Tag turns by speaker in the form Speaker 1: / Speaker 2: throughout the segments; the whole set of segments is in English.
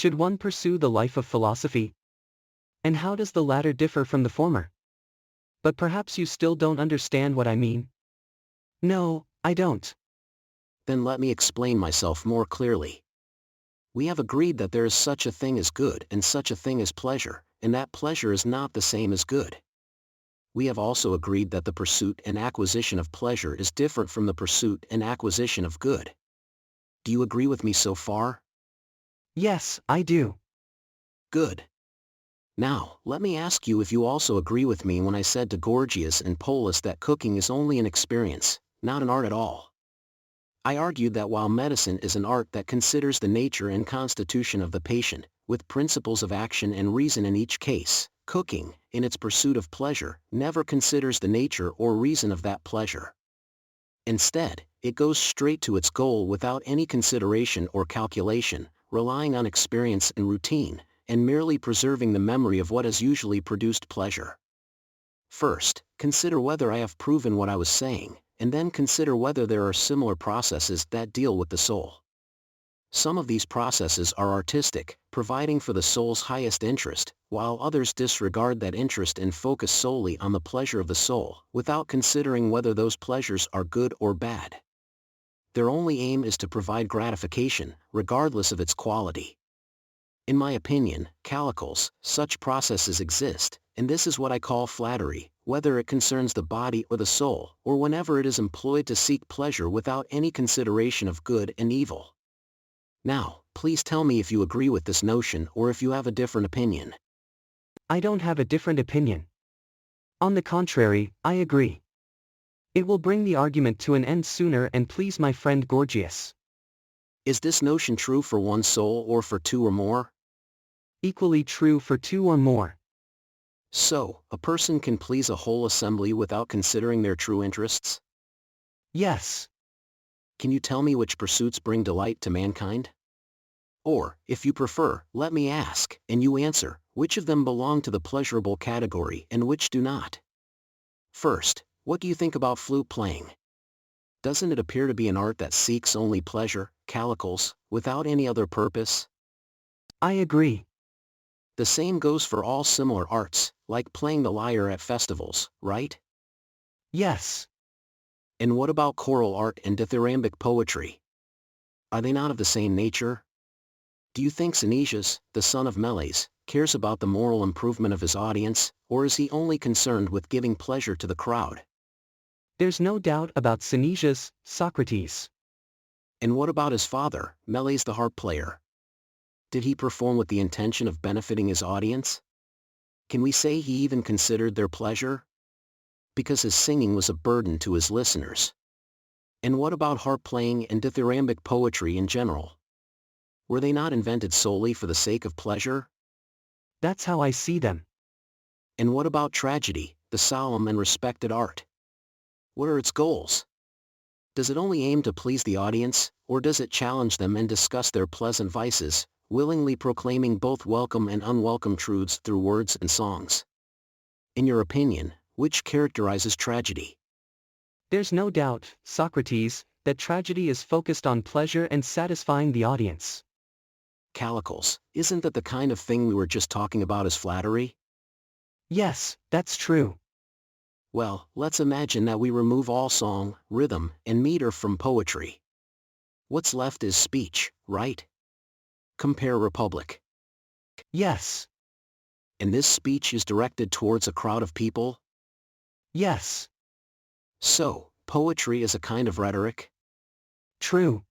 Speaker 1: Should one pursue the life of philosophy? And how does the latter differ from the former? But perhaps you still don't understand what I mean. No, I don't.
Speaker 2: Then let me explain myself more clearly. We have agreed that there is such a thing as good and such a thing as pleasure, and that pleasure is not the same as good. We have also agreed that the pursuit and acquisition of pleasure is different from the pursuit and acquisition of good. Do you agree with me so far?
Speaker 1: Yes, I do.
Speaker 2: Good. Now, let me ask you if you also agree with me when I said to Gorgias and Polus that cooking is only an experience, not an art at all. I argued that while medicine is an art that considers the nature and constitution of the patient, with principles of action and reason in each case, cooking, in its pursuit of pleasure, never considers the nature or reason of that pleasure. Instead, it goes straight to its goal without any consideration or calculation, relying on experience and routine, and merely preserving the memory of what has usually produced pleasure. First, consider whether I have proven what I was saying, and then consider whether there are similar processes that deal with the soul. Some of these processes are artistic, providing for the soul's highest interest, while others disregard that interest and focus solely on the pleasure of the soul, without considering whether those pleasures are good or bad. Their only aim is to provide gratification, regardless of its quality. In my opinion, Calicles, such processes exist, and this is what I call flattery, whether it concerns the body or the soul, or whenever it is employed to seek pleasure without any consideration of good and evil. Now, please tell me if you agree with this notion or if you have a different opinion.
Speaker 1: I don't have a different opinion. On the contrary, I agree. It will bring the argument to an end sooner and please my friend Gorgias.
Speaker 2: Is this notion true for one soul or for two or more?
Speaker 1: Equally true for two or more.
Speaker 2: So, a person can please a whole assembly without considering their true interests?
Speaker 1: Yes.
Speaker 2: Can you tell me which pursuits bring delight to mankind? Or, if you prefer, let me ask, and you answer, which of them belong to the pleasurable category and which do not? First, what do you think about flute playing? Doesn't it appear to be an art that seeks only pleasure, Calicles, without any other purpose?
Speaker 1: I agree.
Speaker 2: The same goes for all similar arts, like playing the lyre at festivals, right?
Speaker 1: Yes.
Speaker 2: And what about choral art and dithyrambic poetry? Are they not of the same nature? Do you think Synesius, the son of Meles, cares about the moral improvement of his audience, or is he only concerned with giving pleasure to the crowd?
Speaker 1: There's no doubt about Synesius, Socrates.
Speaker 2: And what about his father, Meles the harp player? Did he perform with the intention of benefiting his audience? Can we say he even considered their pleasure? Because his singing was a burden to his listeners. And what about harp playing and dithyrambic poetry in general? Were they not invented solely for the sake of pleasure?
Speaker 1: That's how I see them.
Speaker 2: And what about tragedy, the solemn and respected art? What are its goals? Does it only aim to please the audience, or does it challenge them and discuss their pleasant vices, willingly proclaiming both welcome and unwelcome truths through words and songs? In your opinion, which characterizes tragedy?
Speaker 1: There's no doubt, Socrates, that tragedy is focused on pleasure and satisfying the audience.
Speaker 2: Calicles, isn't that the kind of thing we were just talking about as flattery?
Speaker 1: Yes, that's true.
Speaker 2: Well, let's imagine that we remove all song, rhythm, and meter from poetry. What's left is speech, right? Compare Republic.
Speaker 1: Yes.
Speaker 2: And this speech is directed towards a crowd of people?
Speaker 1: Yes.
Speaker 2: So, poetry is a kind of rhetoric?
Speaker 1: True.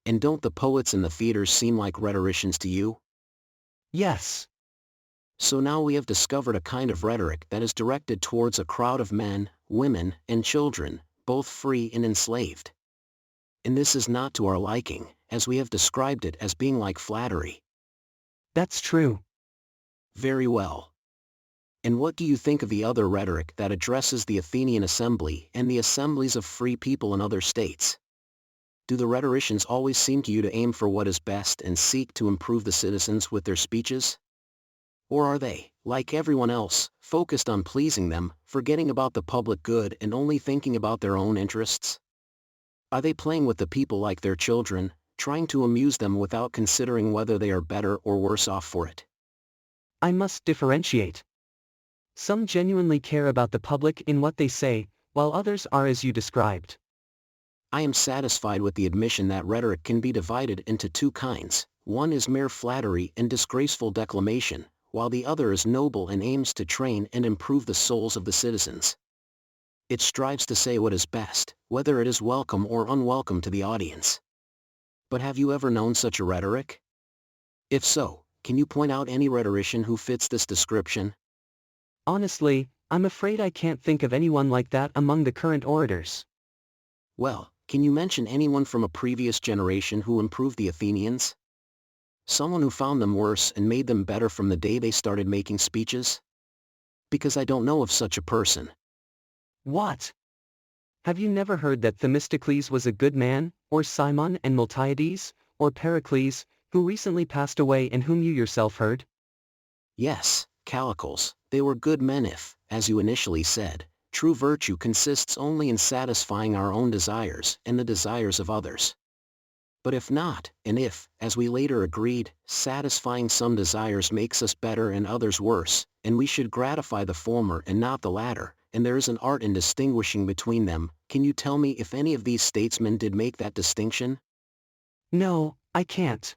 Speaker 2: And don't the poets in the theaters seem like rhetoricians to you?
Speaker 1: Yes.
Speaker 2: So now we have discovered a kind of rhetoric that is directed towards a crowd of men, women, and children, both free and enslaved. And this is not to our liking, as we have described it as being like flattery.
Speaker 1: That's true.
Speaker 2: Very well. And what do you think of the other rhetoric that addresses the Athenian assembly and the assemblies of free people in other states? Do the rhetoricians always seem to you to aim for what is best and seek to improve the citizens with their speeches? Or are they, like everyone else, focused on pleasing them, forgetting about the public good and only thinking about their own interests? Are they playing with the people like their children, trying to amuse them without considering whether they are better or worse off for it.
Speaker 1: I must differentiate. Some genuinely care about the public in what they say, while others are as you described.
Speaker 2: I am satisfied with the admission that rhetoric can be divided into two kinds. One is mere flattery and disgraceful declamation, while the other is noble and aims to train and improve the souls of the citizens. It strives to say what is best, whether it is welcome or unwelcome to the audience. But have you ever known such a rhetoric? If so, can you point out any rhetorician who fits this description?
Speaker 1: Honestly, I'm afraid I can't think of anyone like that among the current orators.
Speaker 2: Well, can you mention anyone from a previous generation who improved the Athenians? Someone who found them worse and made them better from the day they started making speeches? Because I don't know of such a person.
Speaker 1: What? Have you never heard that Themistocles was a good man, or Cimon and Miltiades, or Pericles, who recently passed away and whom you yourself heard?
Speaker 2: Yes, Callicles, they were good men if, as you initially said, true virtue consists only in satisfying our own desires and the desires of others. But if not, and if, as we later agreed, satisfying some desires makes us better and others worse, and we should gratify the former and not the latter, and there is an art in distinguishing between them, can you tell me if any of these statesmen did make that distinction?
Speaker 1: No, I can't.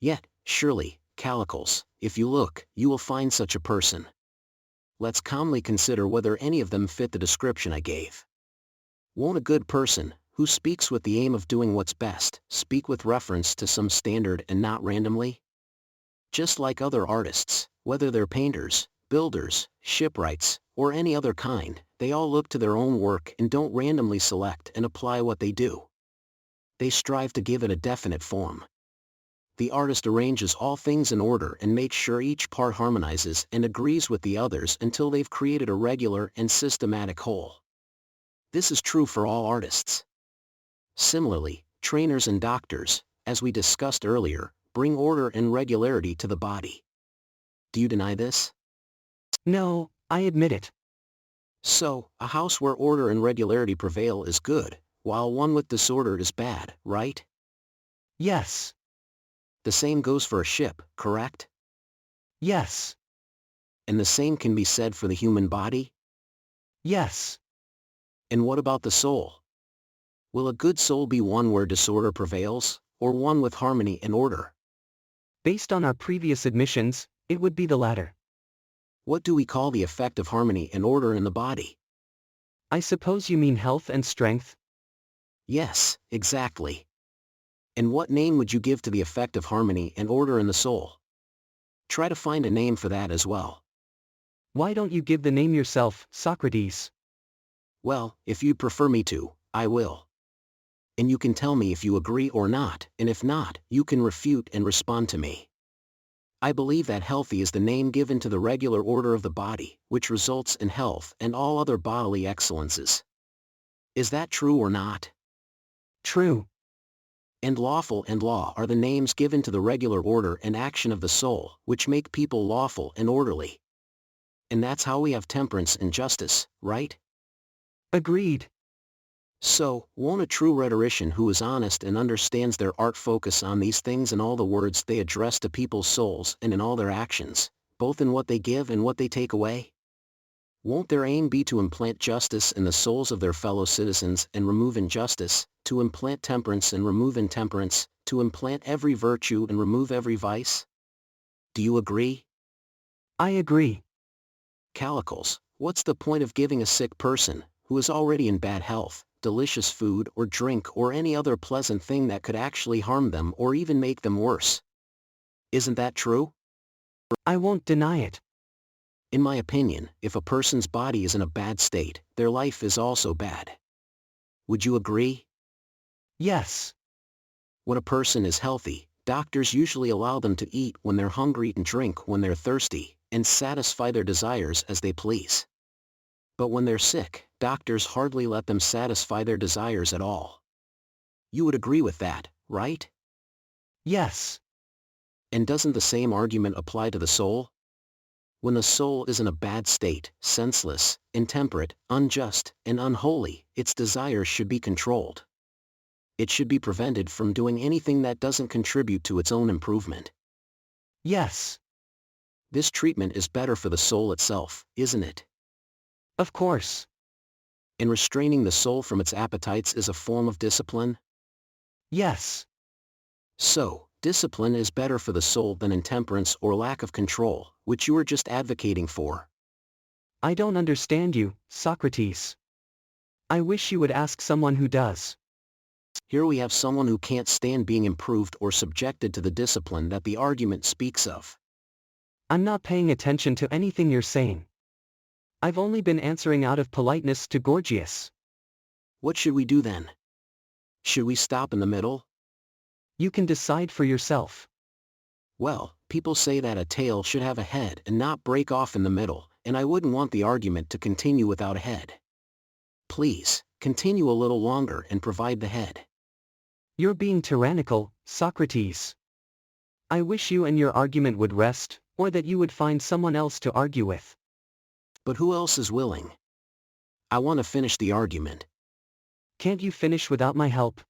Speaker 2: Yet, surely, Callicles, if you look, you will find such a person. Let's calmly consider whether any of them fit the description I gave. Won't a good person, who speaks with the aim of doing what's best, speak with reference to some standard and not randomly? Just like other artists, whether they're painters, builders, shipwrights, or any other kind, they all look to their own work and don't randomly select and apply what they do. They strive to give it a definite form. The artist arranges all things in order and makes sure each part harmonizes and agrees with the others until they've created a regular and systematic whole. This is true for all artists. Similarly, trainers and doctors, as we discussed earlier, bring order and regularity to the body. Do you deny this?
Speaker 1: No, I admit it.
Speaker 2: So, a house where order and regularity prevail is good, while one with disorder is bad, right?
Speaker 1: Yes.
Speaker 2: The same goes for a ship, correct?
Speaker 1: Yes.
Speaker 2: And the same can be said for the human body?
Speaker 1: Yes.
Speaker 2: And what about the soul? Will a good soul be one where disorder prevails, or one with harmony and order?
Speaker 1: Based on our previous admissions, it would be the latter.
Speaker 2: What do we call the effect of harmony and order in the body?
Speaker 1: I suppose you mean health and strength?
Speaker 2: Yes, exactly. And what name would you give to the effect of harmony and order in the soul? Try to find a name for that as well.
Speaker 1: Why don't you give the name yourself, Socrates?
Speaker 2: Well, if you'd prefer me to, I will. And you can tell me if you agree or not, and if not, you can refute and respond to me. I believe that healthy is the name given to the regular order of the body, which results in health and all other bodily excellences. Is that true or not?
Speaker 1: True.
Speaker 2: And lawful and law are the names given to the regular order and action of the soul, which make people lawful and orderly. And that's how we have temperance and justice, right?
Speaker 1: Agreed.
Speaker 2: So, won't a true rhetorician who is honest and understands their art focus on these things in all the words they address to people's souls and in all their actions, both in what they give and what they take away? Won't their aim be to implant justice in the souls of their fellow citizens and remove injustice, to implant temperance and remove intemperance, to implant every virtue and remove every vice? Do you agree?
Speaker 1: I agree.
Speaker 2: Callicles, what's the point of giving a sick person, who is already in bad health, delicious food or drink or any other pleasant thing that could actually harm them or even make them worse? Isn't that true?
Speaker 1: I won't deny it.
Speaker 2: In my opinion, if a person's body is in a bad state, their life is also bad. Would you agree?
Speaker 1: Yes.
Speaker 2: When a person is healthy, doctors usually allow them to eat when they're hungry and drink when they're thirsty, and satisfy their desires as they please. But when they're sick, doctors hardly let them satisfy their desires at all. You would agree with that, right?
Speaker 1: Yes.
Speaker 2: And doesn't the same argument apply to the soul? When the soul is in a bad state, senseless, intemperate, unjust, and unholy, its desires should be controlled. It should be prevented from doing anything that doesn't contribute to its own improvement.
Speaker 1: Yes.
Speaker 2: This treatment is better for the soul itself, isn't it?
Speaker 1: Of course.
Speaker 2: And restraining the soul from its appetites is a form of discipline?
Speaker 1: Yes.
Speaker 2: So, discipline is better for the soul than intemperance or lack of control, which you are just advocating for.
Speaker 1: I don't understand you, Socrates. I wish you would ask someone who does.
Speaker 2: Here we have someone who can't stand being improved or subjected to the discipline that the argument speaks of.
Speaker 1: I'm not paying attention to anything you're saying. I've only been answering out of politeness to Gorgias.
Speaker 2: What should we do then? Should we stop in the middle?
Speaker 1: You can decide for yourself.
Speaker 2: Well, people say that a tail should have a head and not break off in the middle, and I wouldn't want the argument to continue without a head. Please, continue a little longer and provide the head.
Speaker 1: You're being tyrannical, Socrates. I wish you and your argument would rest, or that you would find someone else to argue with.
Speaker 2: But who else is willing? I want to finish the argument.
Speaker 1: Can't you finish without my help?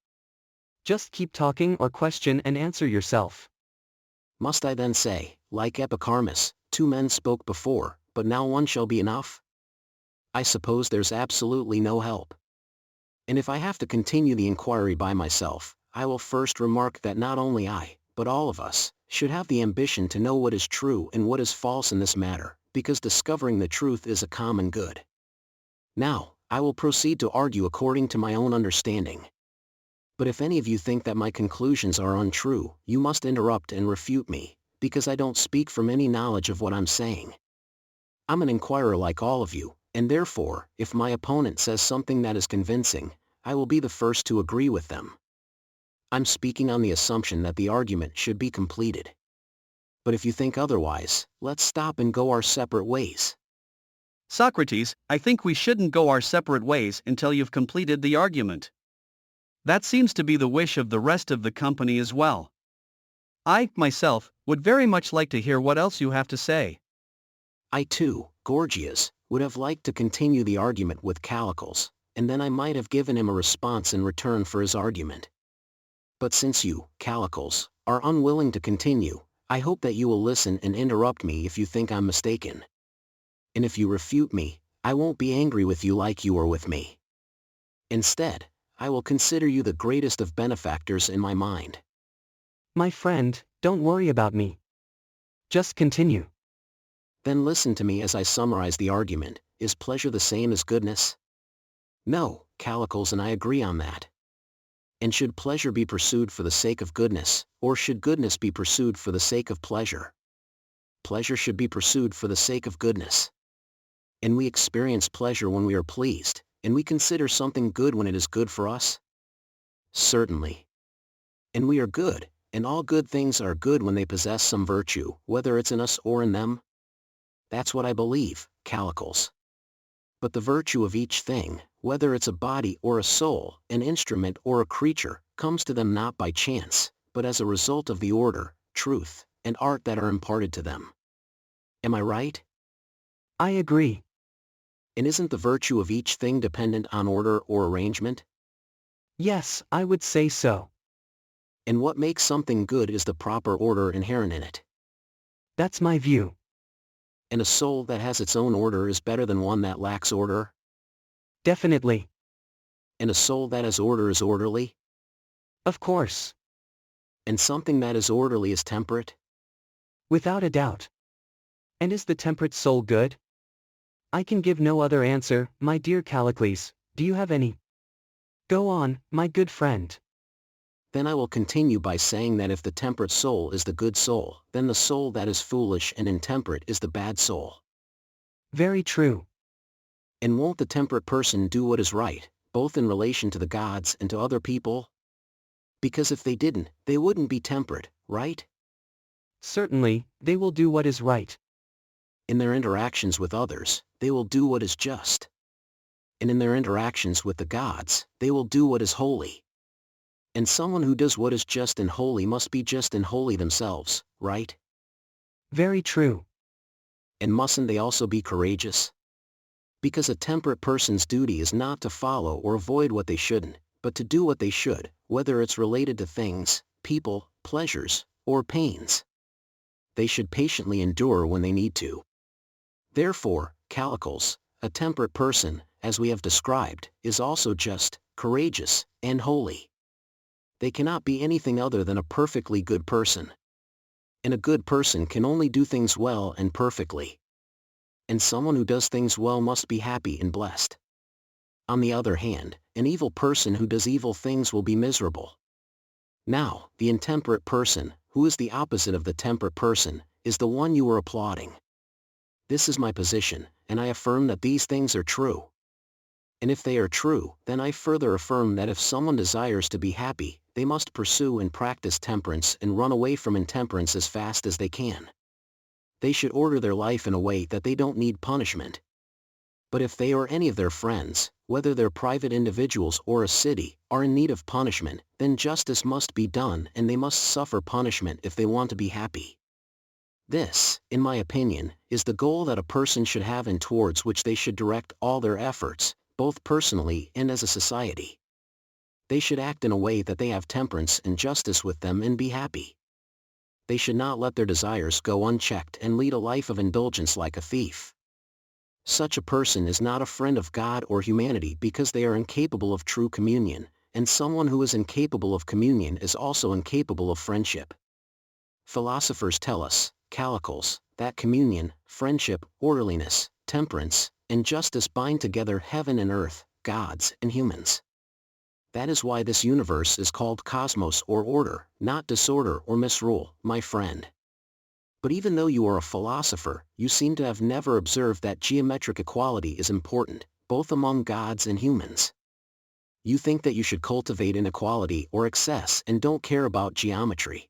Speaker 1: Just keep talking or question and answer yourself.
Speaker 2: Must I then say, like Epicharmus, 2 men spoke before, but now one shall be enough? I suppose there's absolutely no help. And if I have to continue the inquiry by myself, I will first remark that not only I, but all of us, should have the ambition to know what is true and what is false in this matter, because discovering the truth is a common good. Now, I will proceed to argue according to my own understanding. But if any of you think that my conclusions are untrue, you must interrupt and refute me, because I don't speak from any knowledge of what I'm saying. I'm an inquirer like all of you, and therefore, if my opponent says something that is convincing, I will be the first to agree with them. I'm speaking on the assumption that the argument should be completed. But if you think otherwise, let's stop and go our separate ways.
Speaker 3: Socrates, I think we shouldn't go our separate ways until you've completed the argument. That seems to be the wish of the rest of the company as well. I, myself, would very much like to hear what else you have to say.
Speaker 2: I too, Gorgias, would have liked to continue the argument with Callicles, and then I might have given him a response in return for his argument. But since you, Callicles, are unwilling to continue, I hope that you will listen and interrupt me if you think I'm mistaken. And if you refute me, I won't be angry with you like you are with me. Instead, I will consider you the greatest of benefactors in my mind.
Speaker 1: My friend, don't worry about me. Just continue.
Speaker 2: Then listen to me as I summarize the argument. Is pleasure the same as goodness? No, Callicles and I agree on that. And should pleasure be pursued for the sake of goodness, or should goodness be pursued for the sake of pleasure? Pleasure should be pursued for the sake of goodness. And we experience pleasure when we are pleased, and we consider something good when it is good for us? Certainly. And we are good, and all good things are good when they possess some virtue, whether it's in us or in them? That's what I believe, Callicles. But the virtue of each thing, whether it's a body or a soul, an instrument or a creature, comes to them not by chance, but as a result of the order, truth, and art that are imparted to them. Am I right?
Speaker 1: I agree.
Speaker 2: And isn't the virtue of each thing dependent on order or arrangement?
Speaker 1: Yes, I would say so.
Speaker 2: And what makes something good is the proper order inherent in it.
Speaker 1: That's my view.
Speaker 2: And a soul that has its own order is better than one that lacks order?
Speaker 1: Definitely.
Speaker 2: And a soul that has order is orderly?
Speaker 1: Of course.
Speaker 2: And something that is orderly is temperate?
Speaker 1: Without a doubt. And is the temperate soul good? I can give no other answer, my dear Callicles. Do you have any? Go on, my good friend.
Speaker 2: Then I will continue by saying that if the temperate soul is the good soul, then the soul that is foolish and intemperate is the bad soul.
Speaker 1: Very true.
Speaker 2: And won't the temperate person do what is right, both in relation to the gods and to other people? Because if they didn't, they wouldn't be temperate, right?
Speaker 1: Certainly, they will do what is right.
Speaker 2: In their interactions with others, they will do what is just. And in their interactions with the gods, they will do what is holy. And someone who does what is just and holy must be just and holy themselves, right?
Speaker 1: Very true.
Speaker 2: And mustn't they also be courageous? Because a temperate person's duty is not to follow or avoid what they shouldn't, but to do what they should, whether it's related to things, people, pleasures, or pains. They should patiently endure when they need to. Therefore, Calicles, a temperate person, as we have described, is also just, courageous, and holy. They cannot be anything other than a perfectly good person. And a good person can only do things well and perfectly. And someone who does things well must be happy and blessed. On the other hand, an evil person who does evil things will be miserable. Now, the intemperate person, who is the opposite of the temperate person, is the one you are applauding. This is my position, and I affirm that these things are true. And if they are true, then I further affirm that if someone desires to be happy, they must pursue and practice temperance and run away from intemperance as fast as they can. They should order their life in a way that they don't need punishment. But if they or any of their friends, whether they're private individuals or a city, are in need of punishment, then justice must be done and they must suffer punishment if they want to be happy. This, in my opinion, is the goal that a person should have and towards which they should direct all their efforts, both personally and as a society. They should act in a way that they have temperance and justice with them and be happy. They should not let their desires go unchecked and lead a life of indulgence like a thief. Such a person is not a friend of God or humanity because they are incapable of true communion, and someone who is incapable of communion is also incapable of friendship. Philosophers tell us, Calicles, that communion, friendship, orderliness, temperance, and justice bind together heaven and earth, gods and humans. That is why this universe is called cosmos or order, not disorder or misrule, my friend. But even though you are a philosopher, you seem to have never observed that geometric equality is important, both among gods and humans. You think that you should cultivate inequality or excess and don't care about geometry.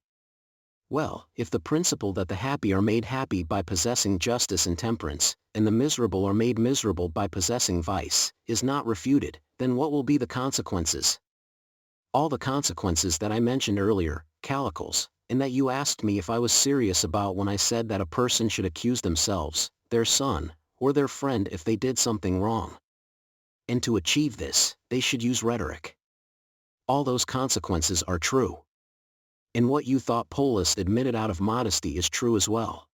Speaker 2: Well, if the principle that the happy are made happy by possessing justice and temperance, and the miserable are made miserable by possessing vice, is not refuted, then what will be the consequences? All the consequences that I mentioned earlier, Calicles, and that you asked me if I was serious about when I said that a person should accuse themselves, their son, or their friend if they did something wrong. And to achieve this, they should use rhetoric. All those consequences are true. And what you thought Polus admitted out of modesty is true as well.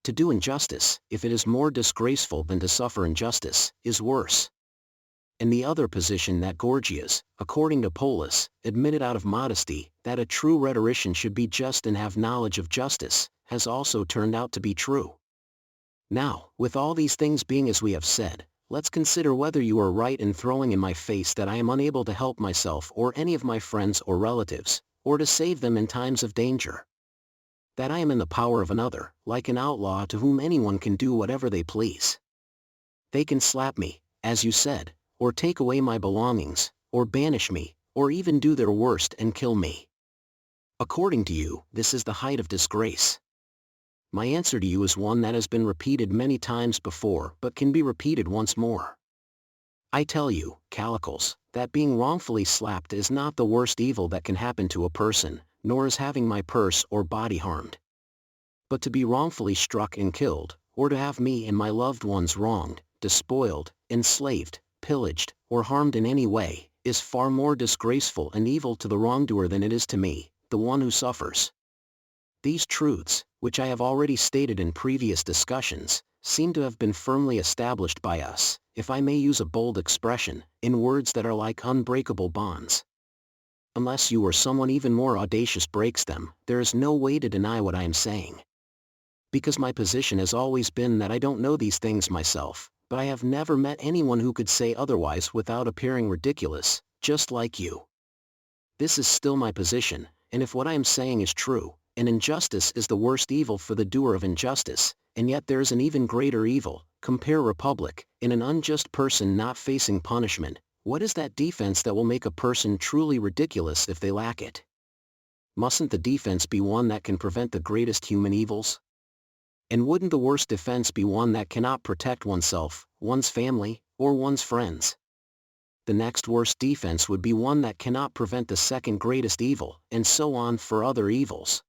Speaker 2: To do injustice, if it is more disgraceful than to suffer injustice, is worse. And the other position that Gorgias, according to Polus, admitted out of modesty, that a true rhetorician should be just and have knowledge of justice, has also turned out to be true. Now, with all these things being as we have said, let's consider whether you are right in throwing in my face that I am unable to help myself or any of my friends or relatives, or to save them in times of danger. That I am in the power of another, like an outlaw to whom anyone can do whatever they please. They can slap me, as you said, or take away my belongings, or banish me, or even do their worst and kill me. According to you, this is the height of disgrace. My answer to you is one that has been repeated many times before but can be repeated once more. I tell you, Calicles, that being wrongfully slapped is not the worst evil that can happen to a person, nor is having my purse or body harmed. But to be wrongfully struck and killed, or to have me and my loved ones wronged, despoiled, enslaved, pillaged, or harmed in any way, is far more disgraceful and evil to the wrongdoer than it is to me, the one who suffers. These truths, which I have already stated in previous discussions, seem to have been firmly established by us, if I may use a bold expression, in words that are like unbreakable bonds. Unless you or someone even more audacious breaks them, there is no way to deny what I am saying. Because my position has always been that I don't know these things myself, but I have never met anyone who could say otherwise without appearing ridiculous, just like you. This is still my position, and if what I am saying is true, and injustice is the worst evil for the doer of injustice, and yet there is an even greater evil, compare republic, in an unjust person not facing punishment, what is that defense that will make a person truly ridiculous if they lack it? Mustn't the defense be one that can prevent the greatest human evils? And wouldn't the worst defense be one that cannot protect oneself, one's family, or one's friends? The next worst defense would be one that cannot prevent the second greatest evil, and so on for other evils.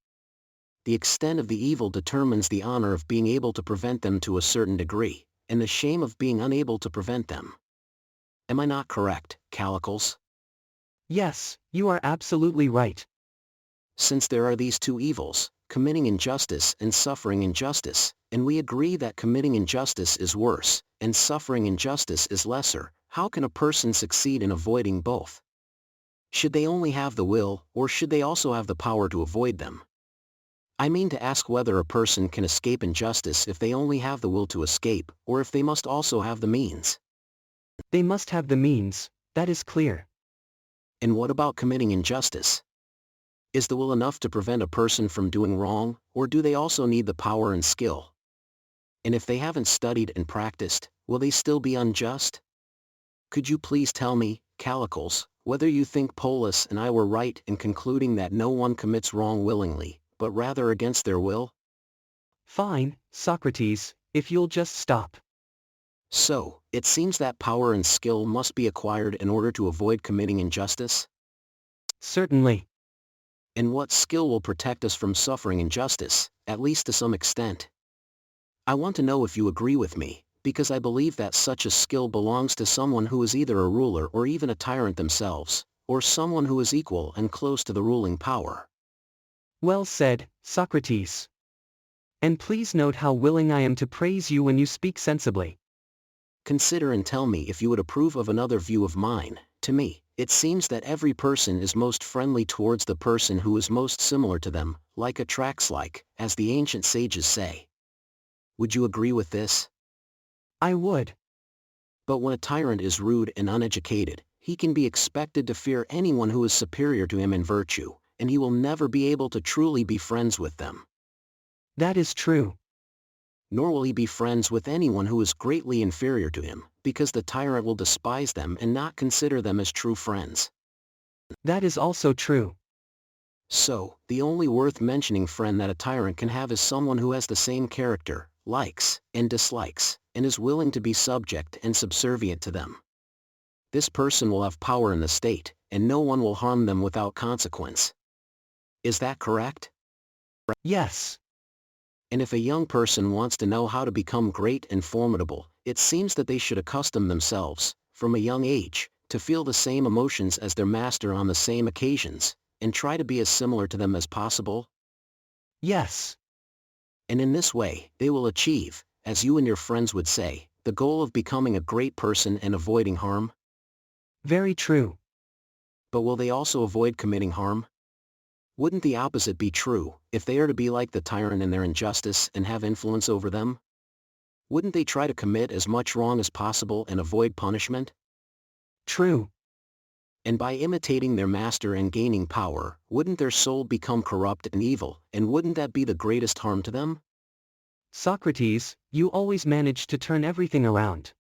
Speaker 2: The extent of the evil determines the honor of being able to prevent them to a certain degree, and the shame of being unable to prevent them. Am I not correct, Calicles?
Speaker 1: Yes, you are absolutely right.
Speaker 2: Since there are these two evils, committing injustice and suffering injustice, and we agree that committing injustice is worse, and suffering injustice is lesser, how can a person succeed in avoiding both? Should they only have the will, or should they also have the power to avoid them? I mean to ask whether a person can escape injustice if they only have the will to escape, or if they must also have the means.
Speaker 1: They must have the means, that is clear.
Speaker 2: And what about committing injustice? Is the will enough to prevent a person from doing wrong, or do they also need the power and skill? And if they haven't studied and practiced, will they still be unjust? Could you please tell me, Calicles, whether you think Polus and I were right in concluding that no one commits wrong willingly, but rather against their will?
Speaker 1: Fine, Socrates, if you'll just stop.
Speaker 2: So, it seems that power and skill must be acquired in order to avoid committing injustice?
Speaker 1: Certainly.
Speaker 2: And what skill will protect us from suffering injustice, at least to some extent? I want to know if you agree with me, because I believe that such a skill belongs to someone who is either a ruler or even a tyrant themselves, or someone who is equal and close to the ruling power.
Speaker 1: Well said, Socrates. And please note how willing I am to praise you when you speak sensibly.
Speaker 2: Consider and tell me if you would approve of another view of mine. To me, it seems that every person is most friendly towards the person who is most similar to them, like attracts like, as the ancient sages say. Would you agree with this?
Speaker 1: I would.
Speaker 2: But when a tyrant is rude and uneducated, he can be expected to fear anyone who is superior to him in virtue, and he will never be able to truly be friends with them.
Speaker 1: That is true.
Speaker 2: Nor will he be friends with anyone who is greatly inferior to him, because the tyrant will despise them and not consider them as true friends.
Speaker 1: That is also true.
Speaker 2: So, the only worth mentioning friend that a tyrant can have is someone who has the same character, likes, and dislikes, and is willing to be subject and subservient to them. This person will have power in the state, and no one will harm them without consequence. Is that correct?
Speaker 1: Yes.
Speaker 2: And if a young person wants to know how to become great and formidable, it seems that they should accustom themselves, from a young age, to feel the same emotions as their master on the same occasions, and try to be as similar to them as possible.
Speaker 1: Yes.
Speaker 2: And in this way, they will achieve, as you and your friends would say, the goal of becoming a great person and avoiding harm.
Speaker 1: Very true.
Speaker 2: But will they also avoid committing harm? Wouldn't the opposite be true, if they are to be like the tyrant in their injustice and have influence over them? Wouldn't they try to commit as much wrong as possible and avoid punishment?
Speaker 1: True.
Speaker 2: And by imitating their master and gaining power, wouldn't their soul become corrupt and evil, and wouldn't that be the greatest harm to them?
Speaker 1: Socrates, you always manage to turn everything around.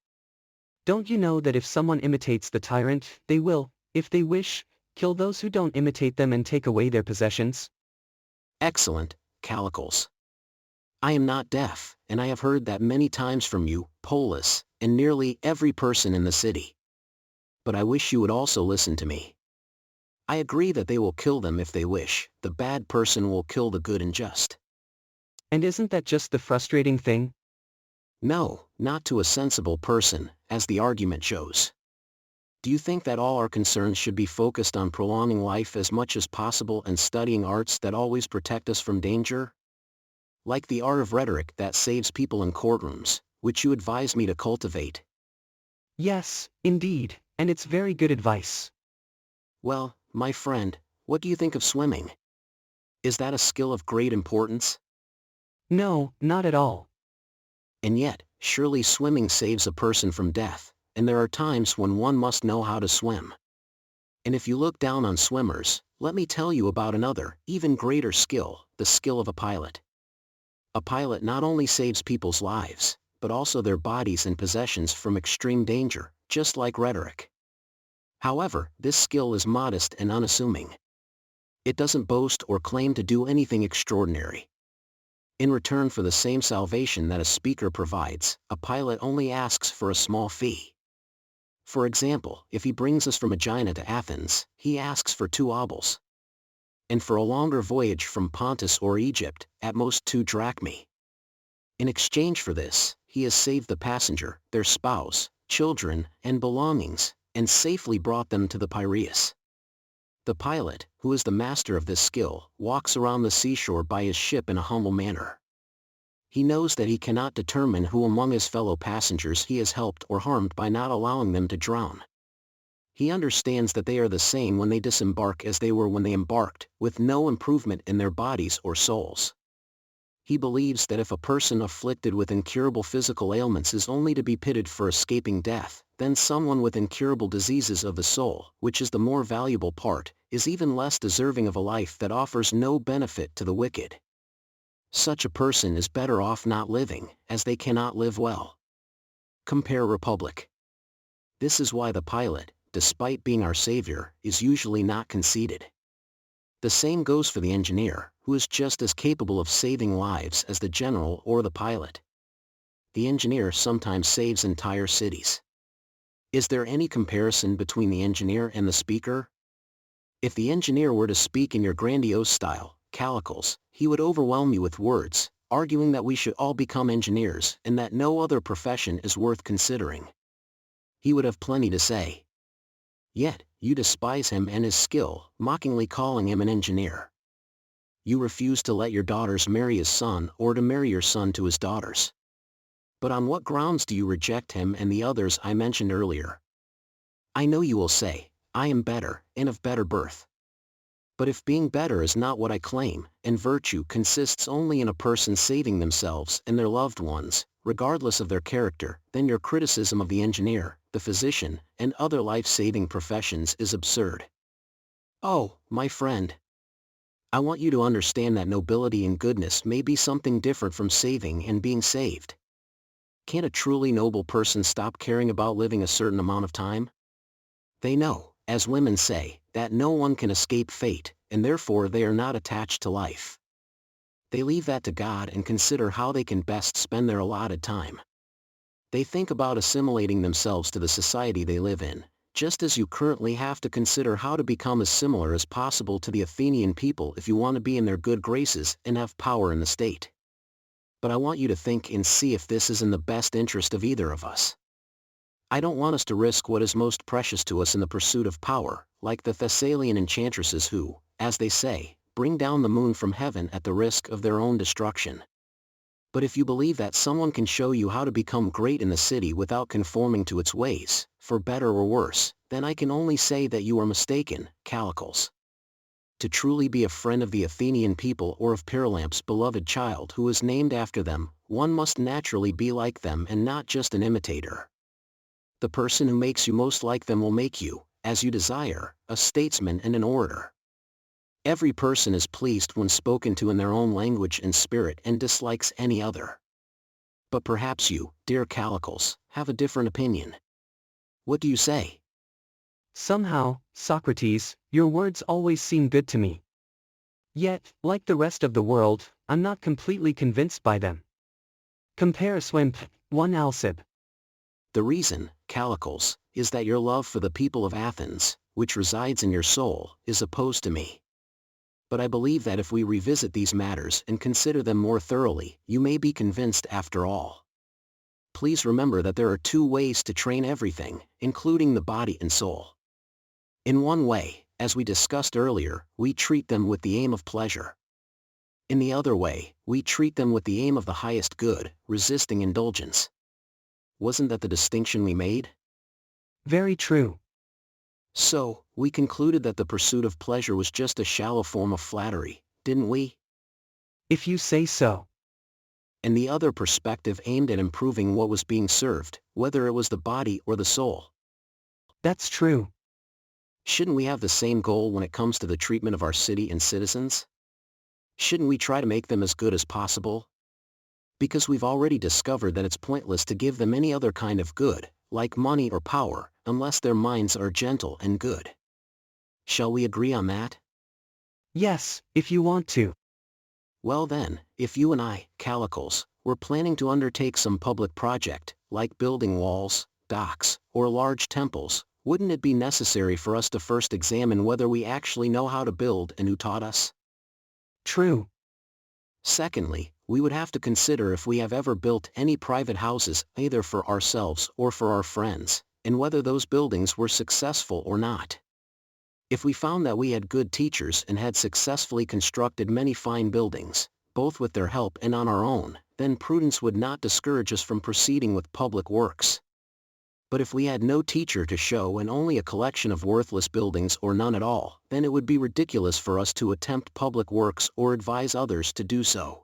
Speaker 1: Don't you know that if someone imitates the tyrant, they will, if they wish, kill those who don't imitate them and take away their possessions?
Speaker 2: Excellent, Calicles. I am not deaf, and I have heard that many times from you, Polus, and nearly every person in the city. But I wish you would also listen to me. I agree that they will kill them if they wish. The bad person will kill the good and just.
Speaker 1: And isn't that just the frustrating thing?
Speaker 2: No, not to a sensible person, as the argument shows. Do you think that all our concerns should be focused on prolonging life as much as possible and studying arts that always protect us from danger? Like the art of rhetoric that saves people in courtrooms, which you advise me to cultivate.
Speaker 1: Yes, indeed, and it's very good advice.
Speaker 2: Well, my friend, what do you think of swimming? Is that a skill of great importance?
Speaker 1: No, not at all.
Speaker 2: And yet, surely swimming saves a person from death, and there are times when one must know how to swim. And if you look down on swimmers, let me tell you about another, even greater skill, the skill of a pilot. A pilot not only saves people's lives, but also their bodies and possessions from extreme danger, just like rhetoric. However, this skill is modest and unassuming. It doesn't boast or claim to do anything extraordinary. In return for the same salvation that a speaker provides, a pilot only asks for a small fee. For example, if he brings us from Aegina to Athens, he asks for 2 obols. And for a longer voyage from Pontus or Egypt, at most 2 drachmae. In exchange for this, he has saved the passenger, their spouse, children, and belongings, and safely brought them to the Piraeus. The pilot, who is the master of this skill, walks around the seashore by his ship in a humble manner. He knows that he cannot determine who among his fellow passengers he has helped or harmed by not allowing them to drown. He understands that they are the same when they disembark as they were when they embarked, with no improvement in their bodies or souls. He believes that if a person afflicted with incurable physical ailments is only to be pitied for escaping death, then someone with incurable diseases of the soul, which is the more valuable part, is even less deserving of a life that offers no benefit to the wicked. Such a person is better off not living, as they cannot live well. Compare Republic. This is why the pilot, despite being our savior, is usually not conceited. The same goes for the engineer, who is just as capable of saving lives as the general or the pilot. The engineer sometimes saves entire cities. Is there any comparison between the engineer and the speaker? If the engineer were to speak in your grandiose style, Calicles, he would overwhelm you with words, arguing that we should all become engineers and that no other profession is worth considering. He would have plenty to say. Yet, you despise him and his skill, mockingly calling him an engineer. You refuse to let your daughters marry his son or to marry your son to his daughters. But on what grounds do you reject him and the others I mentioned earlier? I know you will say, I am better, and of better birth. But if being better is not what I claim, and virtue consists only in a person saving themselves and their loved ones, regardless of their character, then your criticism of the engineer, the physician, and other life-saving professions is absurd. Oh, my friend! I want you to understand that nobility and goodness may be something different from saving and being saved. Can't a truly noble person stop caring about living a certain amount of time? They know, as women say, that no one can escape fate, and therefore they are not attached to life. They leave that to God and consider how they can best spend their allotted time. They think about assimilating themselves to the society they live in, just as you currently have to consider how to become as similar as possible to the Athenian people if you want to be in their good graces and have power in the state. But I want you to think and see if this is in the best interest of either of us. I don't want us to risk what is most precious to us in the pursuit of power, like the Thessalian enchantresses who, as they say, bring down the moon from heaven at the risk of their own destruction. But if you believe that someone can show you how to become great in the city without conforming to its ways, for better or worse, then I can only say that you are mistaken, Calicles. To truly be a friend of the Athenian people or of Pyrilamp's beloved child who is named after them, one must naturally be like them and not just an imitator. The person who makes you most like them will make you, as you desire, a statesman and an orator. Every person is pleased when spoken to in their own language and spirit and dislikes any other. But perhaps you, dear Calicles, have a different opinion. What do you say?
Speaker 1: Somehow, Socrates, your words always seem good to me. Yet, like the rest of the world, I'm not completely convinced by them. Compare Swimp, 1 Alcib.
Speaker 2: The reason, Calicles, is that your love for the people of Athens, which resides in your soul, is opposed to me. But I believe that if we revisit these matters and consider them more thoroughly, you may be convinced after all. Please remember that there are 2 ways to train everything, including the body and soul. In one way, as we discussed earlier, we treat them with the aim of pleasure. In the other way, we treat them with the aim of the highest good, resisting indulgence. Wasn't that the distinction we made?
Speaker 1: Very true.
Speaker 2: So, we concluded that the pursuit of pleasure was just a shallow form of flattery, didn't we?
Speaker 1: If you say so.
Speaker 2: And the other perspective aimed at improving what was being served, whether it was the body or the soul.
Speaker 1: That's true.
Speaker 2: Shouldn't we have the same goal when it comes to the treatment of our city and citizens? Shouldn't we try to make them as good as possible? Because we've already discovered that it's pointless to give them any other kind of good, like money or power, unless their minds are gentle and good. Shall we agree on that?
Speaker 1: Yes, if you want to.
Speaker 2: Well then, if you and I, Calicles, were planning to undertake some public project, like building walls, docks, or large temples, wouldn't it be necessary for us to first examine whether we actually know how to build and who taught us?
Speaker 1: True.
Speaker 2: Secondly, we would have to consider if we have ever built any private houses either for ourselves or for our friends, and whether those buildings were successful or not. If we found that we had good teachers and had successfully constructed many fine buildings, both with their help and on our own, then prudence would not discourage us from proceeding with public works. But if we had no teacher to show and only a collection of worthless buildings or none at all, then it would be ridiculous for us to attempt public works or advise others to do so.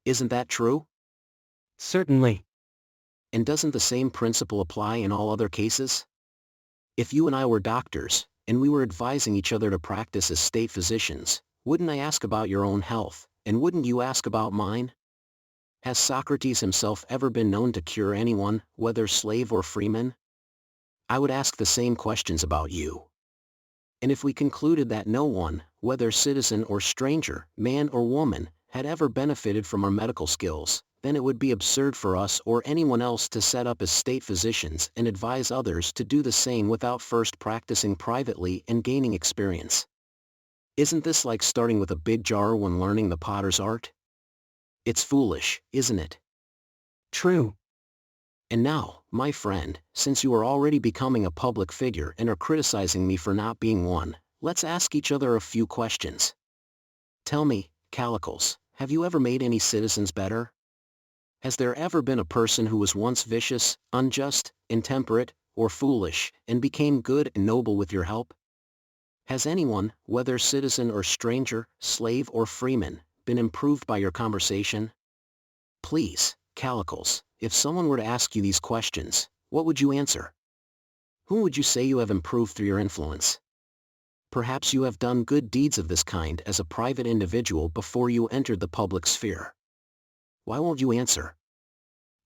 Speaker 2: Isn't that true?
Speaker 1: Certainly.
Speaker 2: And doesn't the same principle apply in all other cases? If you and I were doctors, and we were advising each other to practice as state physicians, wouldn't I ask about your own health, and wouldn't you ask about mine? Has Socrates himself ever been known to cure anyone, whether slave or freeman? I would ask the same questions about you. And if we concluded that no one, whether citizen or stranger, man or woman, had ever benefited from our medical skills, then it would be absurd for us or anyone else to set up as state physicians and advise others to do the same without first practicing privately and gaining experience. Isn't this like starting with a big jar when learning the potter's art? It's foolish, isn't it?
Speaker 1: True.
Speaker 2: And now, my friend, since you are already becoming a public figure and are criticizing me for not being one, let's ask each other a few questions. Tell me, Calicles, have you ever made any citizens better? Has there ever been a person who was once vicious, unjust, intemperate, or foolish, and became good and noble with your help? Has anyone, whether citizen or stranger, slave or freeman, been improved by your conversation? Please, Calicles, if someone were to ask you these questions, what would you answer? Whom would you say you have improved through your influence? Perhaps you have done good deeds of this kind as a private individual before you entered the public sphere. Why won't you answer?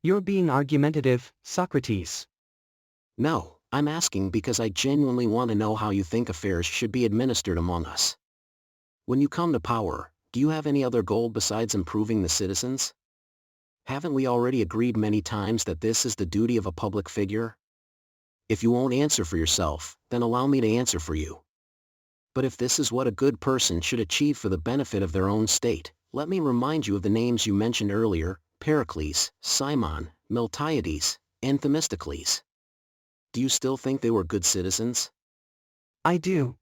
Speaker 1: You're being argumentative, Socrates.
Speaker 2: No, I'm asking because I genuinely want to know how you think affairs should be administered among us. When you come to power, do you have any other goal besides improving the citizens? Haven't we already agreed many times that this is the duty of a public figure? If you won't answer for yourself, then allow me to answer for you. But if this is what a good person should achieve for the benefit of their own state, let me remind you of the names you mentioned earlier, Pericles, Cimon, Miltiades, and Themistocles. Do you still think they were good citizens?
Speaker 1: I do.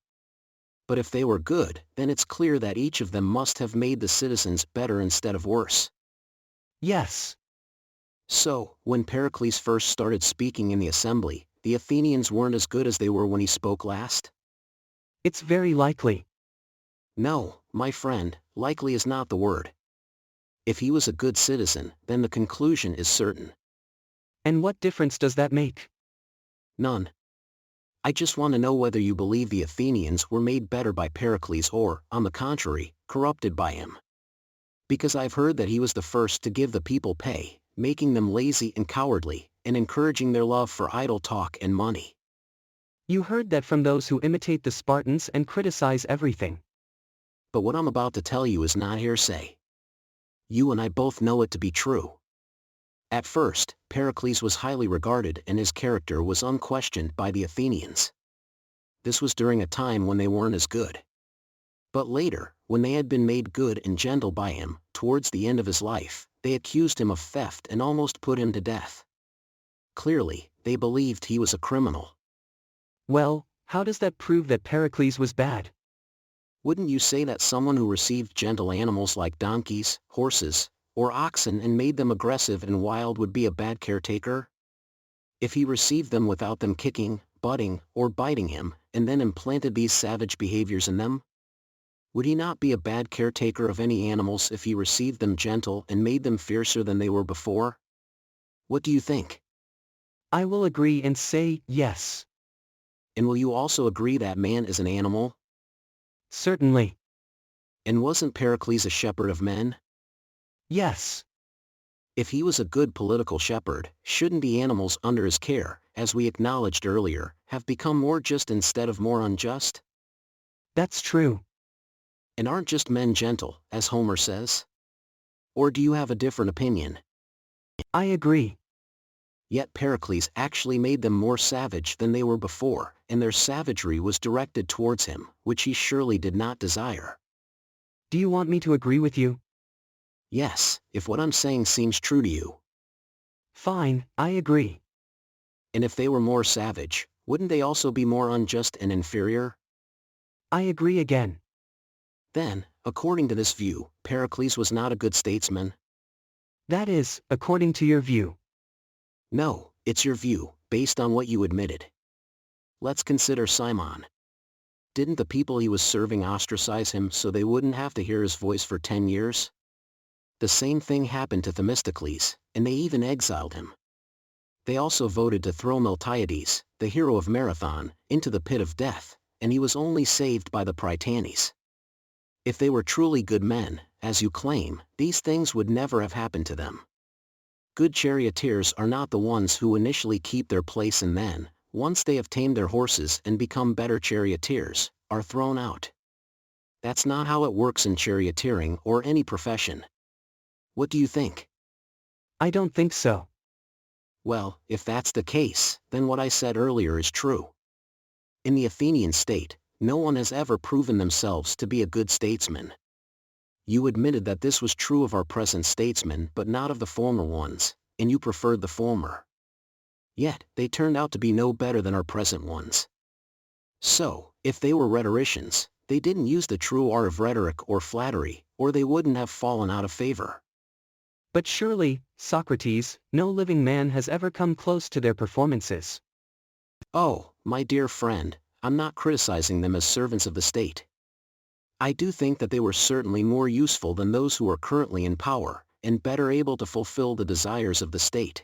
Speaker 2: But if they were good, then it's clear that each of them must have made the citizens better instead of worse.
Speaker 1: Yes.
Speaker 2: So, when Pericles first started speaking in the assembly, the Athenians weren't as good as they were when he spoke last?
Speaker 1: It's very likely.
Speaker 2: No, my friend, likely is not the word. If he was a good citizen, then the conclusion is certain.
Speaker 1: And what difference does that make?
Speaker 2: None. I just want to know whether you believe the Athenians were made better by Pericles or, on the contrary, corrupted by him. Because I've heard that he was the first to give the people pay, making them lazy and cowardly, and encouraging their love for idle talk and money.
Speaker 1: You heard that from those who imitate the Spartans and criticize everything.
Speaker 2: But what I'm about to tell you is not hearsay. You and I both know it to be true. At first, Pericles was highly regarded and his character was unquestioned by the Athenians. This was during a time when they weren't as good. But later, when they had been made good and gentle by him, towards the end of his life, they accused him of theft and almost put him to death. Clearly, they believed he was a criminal.
Speaker 1: Well, how does that prove that Pericles was bad?
Speaker 2: Wouldn't you say that someone who received gentle animals like donkeys, horses, or oxen and made them aggressive and wild would be a bad caretaker? If he received them without them kicking, butting, or biting him, and then implanted these savage behaviors in them? Would he not be a bad caretaker of any animals if he received them gentle and made them fiercer than they were before? What do you think?
Speaker 1: I will agree and say yes.
Speaker 2: And will you also agree that man is an animal?
Speaker 1: Certainly.
Speaker 2: And wasn't Pericles a shepherd of men?
Speaker 1: Yes.
Speaker 2: If he was a good political shepherd, shouldn't the animals under his care, as we acknowledged earlier, have become more just instead of more unjust?
Speaker 1: That's true.
Speaker 2: And aren't just men gentle, as Homer says? Or do you have a different opinion?
Speaker 1: I agree.
Speaker 2: Yet Pericles actually made them more savage than they were before, and their savagery was directed towards him, which he surely did not desire.
Speaker 1: Do you want me to agree with you?
Speaker 2: Yes, if what I'm saying seems true to you.
Speaker 1: Fine, I agree.
Speaker 2: And if they were more savage, wouldn't they also be more unjust and inferior?
Speaker 1: I agree again.
Speaker 2: Then, according to this view, Pericles was not a good statesman?
Speaker 1: That is, according to your view.
Speaker 2: No, it's your view, based on what you admitted. Let's consider Cimon. Didn't the people he was serving ostracize him so they wouldn't have to hear his voice for 10 years? The same thing happened to Themistocles, and they even exiled him. They also voted to throw Miltiades, the hero of Marathon, into the pit of death, and he was only saved by the Prytanes. If they were truly good men, as you claim, these things would never have happened to them. Good charioteers are not the ones who initially keep their place and then, once they have tamed their horses and become better charioteers, are thrown out. That's not how it works in charioteering or any profession. What do you think?
Speaker 1: I don't think so.
Speaker 2: Well, if that's the case, then what I said earlier is true. In the Athenian state, no one has ever proven themselves to be a good statesman. You admitted that this was true of our present statesmen but not of the former ones, and you preferred the former. Yet, they turned out to be no better than our present ones. So, if they were rhetoricians, they didn't use the true art of rhetoric or flattery, or they wouldn't have fallen out of favor.
Speaker 1: But surely, Socrates, no living man has ever come close to their performances.
Speaker 2: Oh, my dear friend, I'm not criticizing them as servants of the state. I do think that they were certainly more useful than those who are currently in power, and better able to fulfill the desires of the state.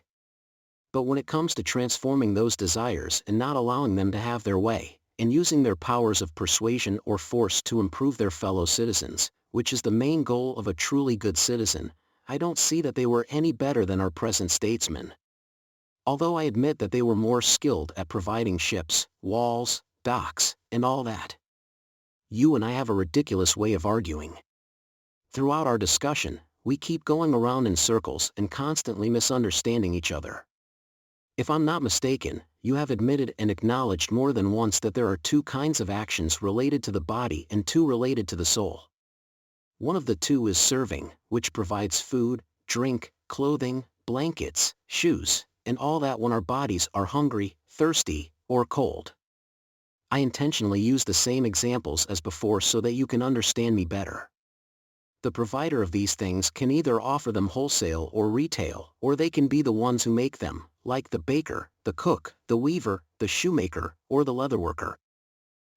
Speaker 2: But when it comes to transforming those desires and not allowing them to have their way, and using their powers of persuasion or force to improve their fellow citizens, which is the main goal of a truly good citizen, I don't see that they were any better than our present statesmen. Although I admit that they were more skilled at providing ships, walls, docks, and all that. You and I have a ridiculous way of arguing. Throughout our discussion, we keep going around in circles and constantly misunderstanding each other. If I'm not mistaken, you have admitted and acknowledged more than once that there are two kinds of actions related to the body and two related to the soul. One of the two is serving, which provides food, drink, clothing, blankets, shoes, and all that when our bodies are hungry, thirsty, or cold. I intentionally use the same examples as before so that you can understand me better. The provider of these things can either offer them wholesale or retail, or they can be the ones who make them, like the baker, the cook, the weaver, the shoemaker, or the leatherworker.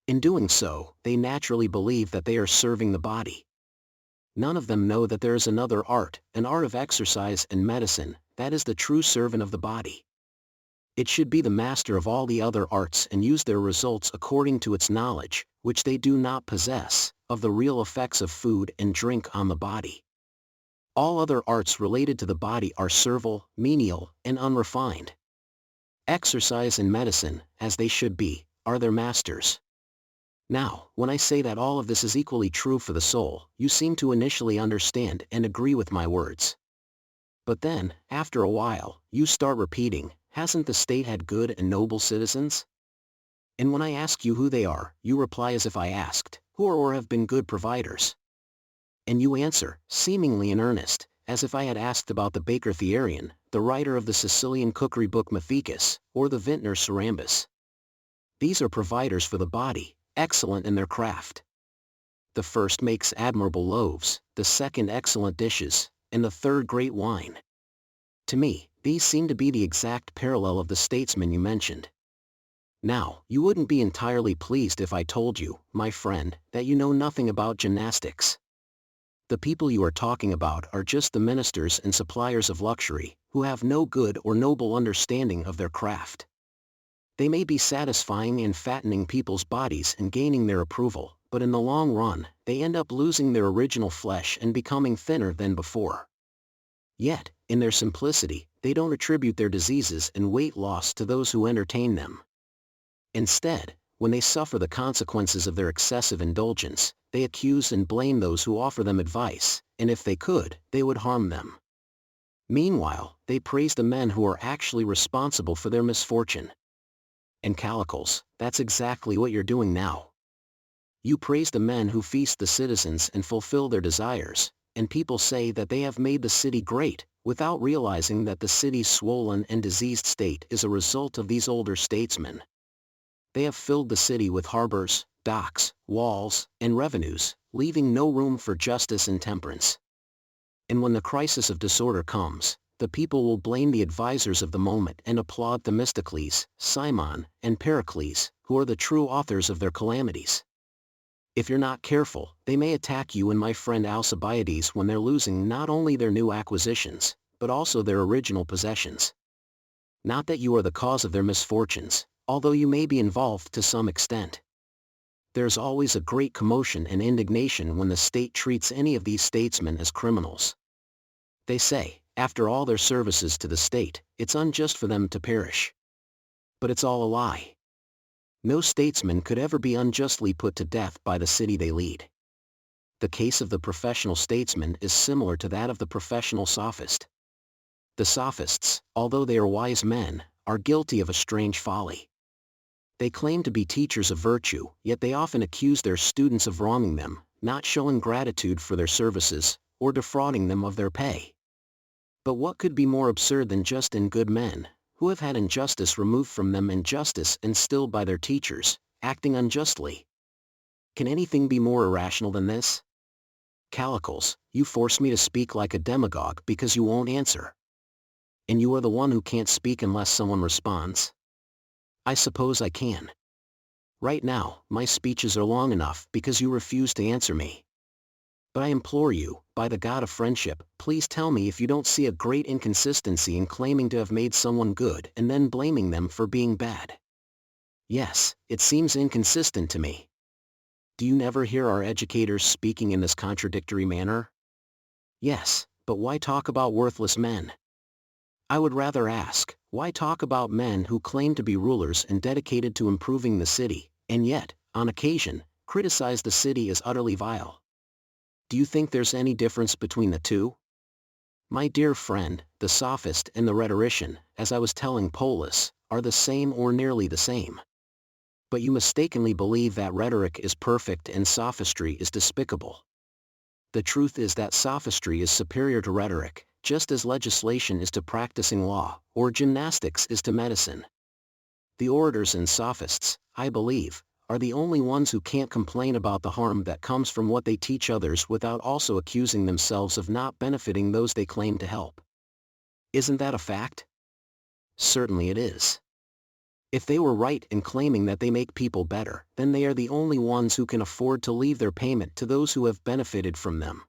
Speaker 2: In doing so, they naturally believe that they are serving the body. None of them know that there is another art, an art of exercise and medicine, that is the true servant of the body. It should be the master of all the other arts and use their results according to its knowledge, which they do not possess, of the real effects of food and drink on the body. All other arts related to the body are servile, menial, and unrefined. Exercise and medicine, as they should be, are their masters. Now, when I say that all of this is equally true for the soul, you seem to initially understand and agree with my words. But then, after a while, you start repeating, hasn't the state had good and noble citizens? And when I ask you who they are, you reply as if I asked, who are or have been good providers? And you answer, seemingly in earnest, as if I had asked about the baker Thierion, the writer of the Sicilian cookery book Mathicus, or the vintner Cerambus. These are providers for the body, excellent in their craft. The first makes admirable loaves, the second excellent dishes, and the third great wine. To me, these seem to be the exact parallel of the statesmen you mentioned. Now, you wouldn't be entirely pleased if I told you, my friend, that you know nothing about gymnastics. The people you are talking about are just the ministers and suppliers of luxury, who have no good or noble understanding of their craft. They may be satisfying and fattening people's bodies and gaining their approval, but in the long run, they end up losing their original flesh and becoming thinner than before. Yet, in their simplicity, they don't attribute their diseases and weight loss to those who entertain them. Instead, when they suffer the consequences of their excessive indulgence, they accuse and blame those who offer them advice, and if they could, they would harm them. Meanwhile, they praise the men who are actually responsible for their misfortune. And Callicles, that's exactly what you're doing now. You praise the men who feast the citizens and fulfill their desires, and people say that they have made the city great, without realizing that the city's swollen and diseased state is a result of these older statesmen. They have filled the city with harbors, docks, walls, and revenues, leaving no room for justice and temperance. And when the crisis of disorder comes, the people will blame the advisors of the moment and applaud Themistocles, Cimon, and Pericles, who are the true authors of their calamities. If you're not careful, they may attack you and my friend Alcibiades when they're losing not only their new acquisitions, but also their original possessions. Not that you are the cause of their misfortunes, although you may be involved to some extent. There's always a great commotion and indignation when the state treats any of these statesmen as criminals. They say, after all their services to the state, it's unjust for them to perish. But it's all a lie. No statesman could ever be unjustly put to death by the city they lead. The case of the professional statesman is similar to that of the professional sophist. The sophists, although they are wise men, are guilty of a strange folly. They claim to be teachers of virtue, yet they often accuse their students of wronging them, not showing gratitude for their services, or defrauding them of their pay. But what could be more absurd than just and good men, who have had injustice removed from them and justice instilled by their teachers, acting unjustly? Can anything be more irrational than this? Calicles, you force me to speak like a demagogue because you won't answer. And you are the one who can't speak unless someone responds? I suppose I can. Right now, my speeches are long enough because you refuse to answer me. But I implore you, by the God of friendship, please tell me if you don't see a great inconsistency in claiming to have made someone good and then blaming them for being bad. Yes, it seems inconsistent to me. Do you never hear our educators speaking in this contradictory manner? Yes, but why talk about worthless men? I would rather ask, why talk about men who claim to be rulers and dedicated to improving the city, and yet, on occasion, criticize the city as utterly vile? Do you think there's any difference between the two? My dear friend, the sophist and the rhetorician, as I was telling Polus, are the same or nearly the same. But you mistakenly believe that rhetoric is perfect and sophistry is despicable. The truth is that sophistry is superior to rhetoric, just as legislation is to practicing law, or gymnastics is to medicine. The orators and sophists, I believe, are the only ones who can't complain about the harm that comes from what they teach others without also accusing themselves of not benefiting those they claim to help. Isn't that a fact? Certainly it is. If they were right in claiming that they make people better, then they are the only ones who can afford to leave their payment to those who have benefited from them.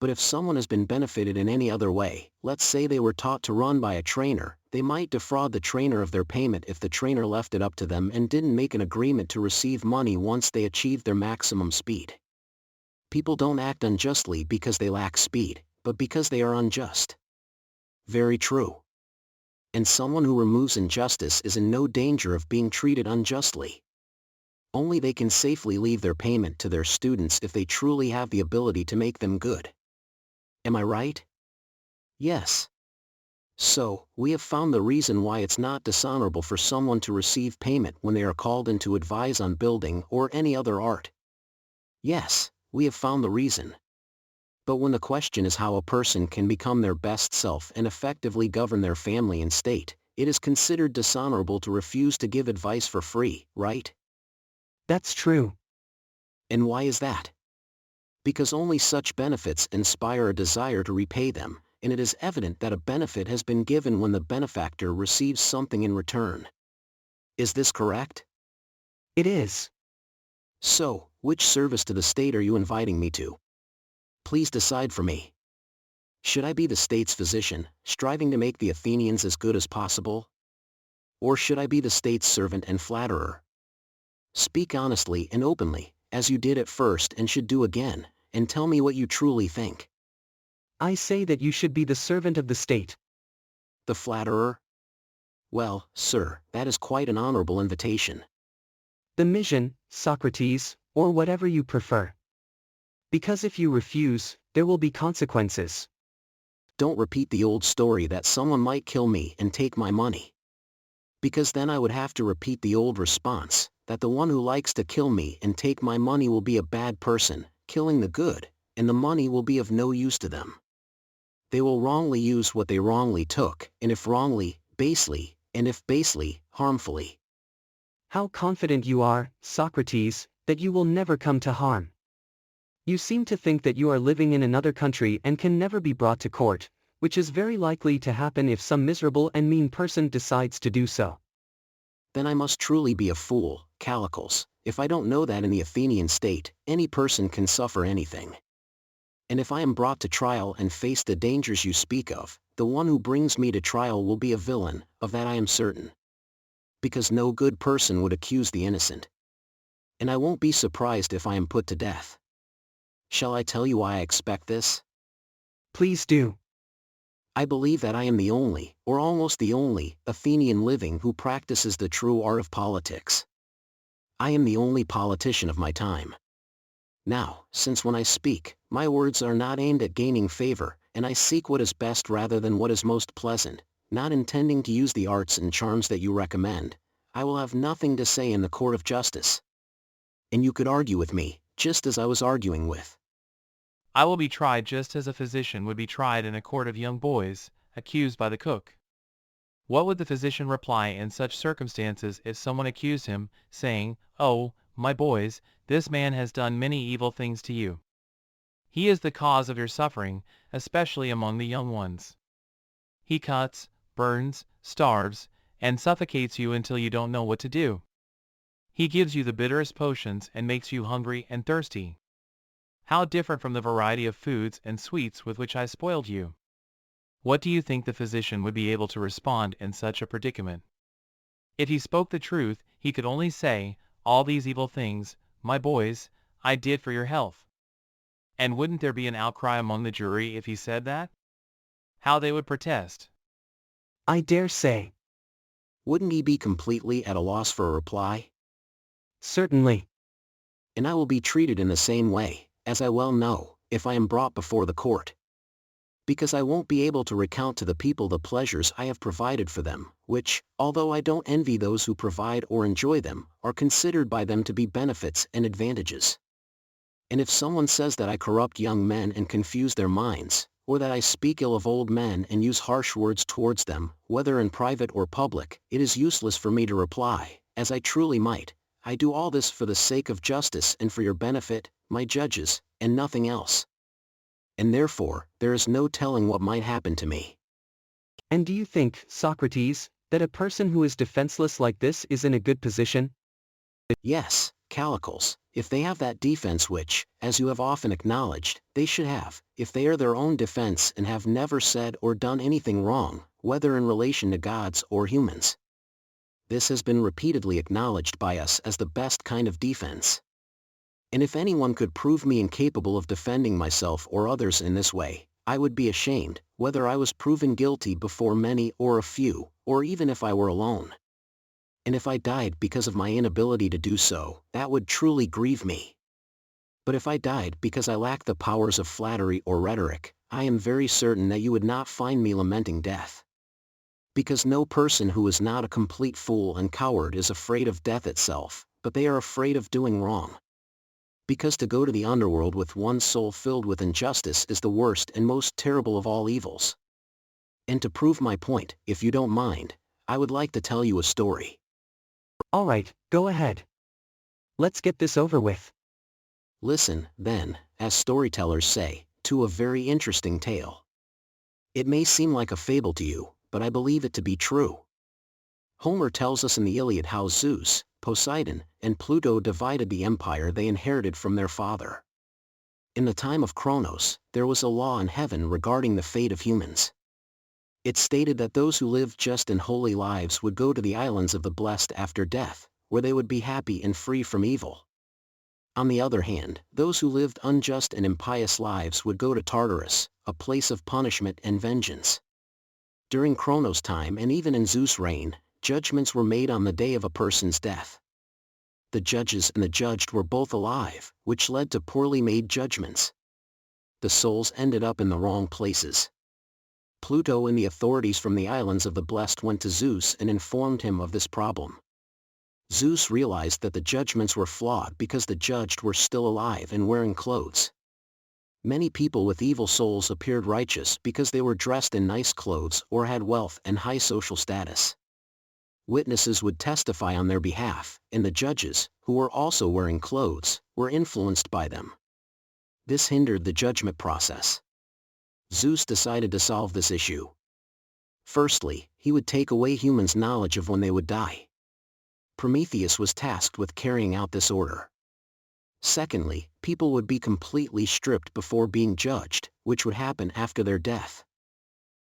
Speaker 2: But if someone has been benefited in any other way, let's say they were taught to run by a trainer, they might defraud the trainer of their payment if the trainer left it up to them and didn't make an agreement to receive money once they achieved their maximum speed. People don't act unjustly because they lack speed, but because they are unjust. Very true. And someone who removes injustice is in no danger of being treated unjustly. Only they can safely leave their payment to their students if they truly have the ability to make them good. Am I right? Yes. So, we have found the reason why it's not dishonorable for someone to receive payment when they are called in to advise on building or any other art. Yes, we have found the reason. But when the question is how a person can become their best self and effectively govern their family and state, it is considered dishonorable to refuse to give advice for free, right?
Speaker 1: That's true.
Speaker 2: And why is that? Because only such benefits inspire a desire to repay them, and it is evident that a benefit has been given when the benefactor receives something in return. Is this correct?
Speaker 1: It is.
Speaker 2: So, which service to the state are you inviting me to? Please decide for me. Should I be the state's physician, striving to make the Athenians as good as possible? Or should I be the state's servant and flatterer? Speak honestly and openly, as you did at first and should do again, and tell me what you truly think.
Speaker 1: I say that you should be the servant of the state.
Speaker 2: The flatterer? Well, sir, that is quite an honorable invitation.
Speaker 1: The mission, Socrates, or whatever you prefer. Because if you refuse, there will be consequences.
Speaker 2: Don't repeat the old story that someone might kill me and take my money. Because then I would have to repeat the old response, that the one who likes to kill me and take my money will be a bad person, killing the good, and the money will be of no use to them. They will wrongly use what they wrongly took, and if wrongly, basely, and if basely, harmfully.
Speaker 1: How confident you are, Socrates, that you will never come to harm. You seem to think that you are living in another country and can never be brought to court, which is very likely to happen if some miserable and mean person decides to do so.
Speaker 2: Then I must truly be a fool, Callicles, if I don't know that in the Athenian state, any person can suffer anything. And if I am brought to trial and face the dangers you speak of, the one who brings me to trial will be a villain, of that I am certain. Because no good person would accuse the innocent. And I won't be surprised if I am put to death. Shall I tell you why I expect this?
Speaker 1: Please do.
Speaker 2: I believe that I am the only, or almost the only, Athenian living who practices the true art of politics. I am the only politician of my time. Now, since when I speak, my words are not aimed at gaining favor, and I seek what is best rather than what is most pleasant, not intending to use the arts and charms that you recommend, I will have nothing to say in the court of justice. And you could argue with me, just as I was arguing with.
Speaker 4: I will be tried just as a physician would be tried in a court of young boys, accused by the cook. What would the physician reply in such circumstances if someone accused him, saying, "Oh, my boys, this man has done many evil things to you. He is the cause of your suffering, especially among the young ones. He cuts, burns, starves, and suffocates you until you don't know what to do. He gives you the bitterest potions and makes you hungry and thirsty. How different from the variety of foods and sweets with which I spoiled you." What do you think the physician would be able to respond in such a predicament? If he spoke the truth, he could only say, "All these evil things, my boys, I did for your health." And wouldn't there be an outcry among the jury if he said that? How they would protest.
Speaker 1: I dare say.
Speaker 2: Wouldn't he be completely at a loss for a reply?
Speaker 1: Certainly.
Speaker 2: And I will be treated in the same way, as I well know, if I am brought before the court. Because I won't be able to recount to the people the pleasures I have provided for them, which, although I don't envy those who provide or enjoy them, are considered by them to be benefits and advantages. And if someone says that I corrupt young men and confuse their minds, or that I speak ill of old men and use harsh words towards them, whether in private or public, it is useless for me to reply, as I truly might, "I do all this for the sake of justice and for your benefit, my judges, and nothing else." And therefore, there is no telling what might happen to me.
Speaker 1: And do you think, Socrates, that a person who is defenseless like this is in a good position?
Speaker 2: Yes, Callicles, if they have that defense which, as you have often acknowledged, they should have, if they are their own defense and have never said or done anything wrong, whether in relation to gods or humans. This has been repeatedly acknowledged by us as the best kind of defense. And if anyone could prove me incapable of defending myself or others in this way, I would be ashamed, whether I was proven guilty before many or a few, or even if I were alone. And if I died because of my inability to do so, that would truly grieve me. But if I died because I lacked the powers of flattery or rhetoric, I am very certain that you would not find me lamenting death. Because no person who is not a complete fool and coward is afraid of death itself, but they are afraid of doing wrong. Because to go to the underworld with one's soul filled with injustice is the worst and most terrible of all evils. And to prove my point, if you don't mind, I would like to tell you a story.
Speaker 1: All right, go ahead. Let's get this over with.
Speaker 2: Listen, then, as storytellers say, to a very interesting tale. It may seem like a fable to you, but I believe it to be true. Homer tells us in the Iliad how Zeus, Poseidon, and Pluto divided the empire they inherited from their father. In the time of Kronos, there was a law in heaven regarding the fate of humans. It stated that those who lived just and holy lives would go to the islands of the blessed after death, where they would be happy and free from evil. On the other hand, those who lived unjust and impious lives would go to Tartarus, a place of punishment and vengeance. During Kronos' time and even in Zeus' reign, judgments were made on the day of a person's death. The judges and the judged were both alive, which led to poorly made judgments. The souls ended up in the wrong places. Pluto and the authorities from the islands of the blessed went to Zeus and informed him of this problem. Zeus realized that the judgments were flawed because the judged were still alive and wearing clothes. Many people with evil souls appeared righteous because they were dressed in nice clothes or had wealth and high social status. Witnesses would testify on their behalf, and the judges, who were also wearing clothes, were influenced by them. This hindered the judgment process. Zeus decided to solve this issue. Firstly, he would take away humans' knowledge of when they would die. Prometheus was tasked with carrying out this order. Secondly, people would be completely stripped before being judged, which would happen after their death.